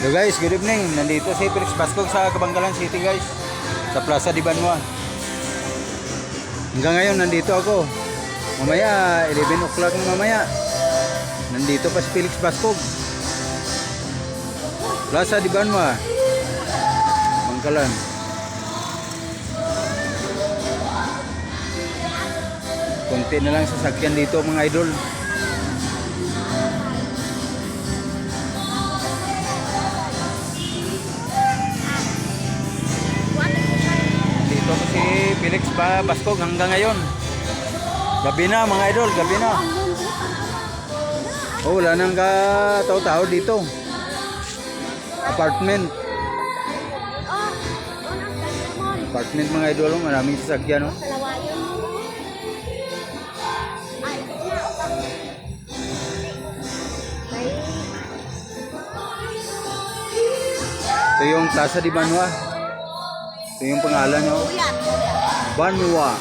Hello guys, good evening. Nandito si Felix Bascog sa Cabangalan City guys, sa Plaza de Banwa. Hanggang ngayon nandito ako. Mamaya 11 o'clock na mamaya. Nandito pa si Felix Bascog. Plaza de Banwa, Bangkalan. Konti na lang sasakyan dito mga idol. Dito ko si Felix Bascog hanggang ngayon. Gabi na mga idol, gabi na. Oh, wala nang tao-tao dito. Apartment. Apartment mga idol, maraming sasakyan, no? Ito yung Plaza de Banwa. Ito yung pangalan nyo. Banwa.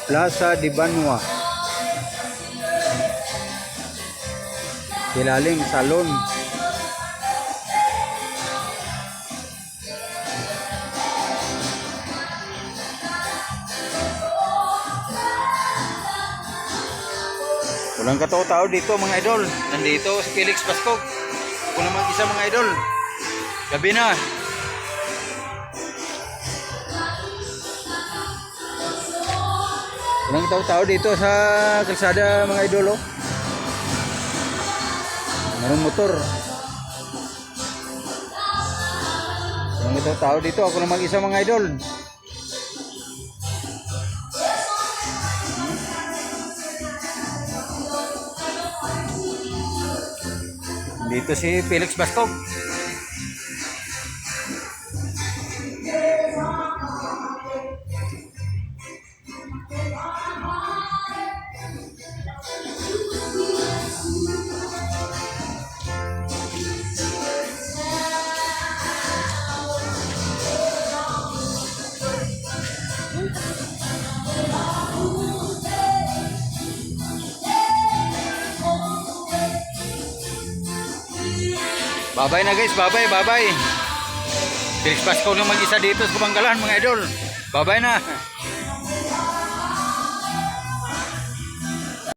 Plaza de Banwa. Kilaling salon. Walang katao-tao dito mga idol. Nandito si Felix Bascog. Ako naman isa mga idol. Gabi na. Walang tao-tao dito sa kalsada mga idol, oh. Mayroong motor. Walang tao-tao dito. Ako naman isa mga idol. Dito si Felix Bascog. Bye-bye na guys, bye-bye. Felix Bascog lang mag-isa dito sa Cabangalan mga idol. Bye-bye na.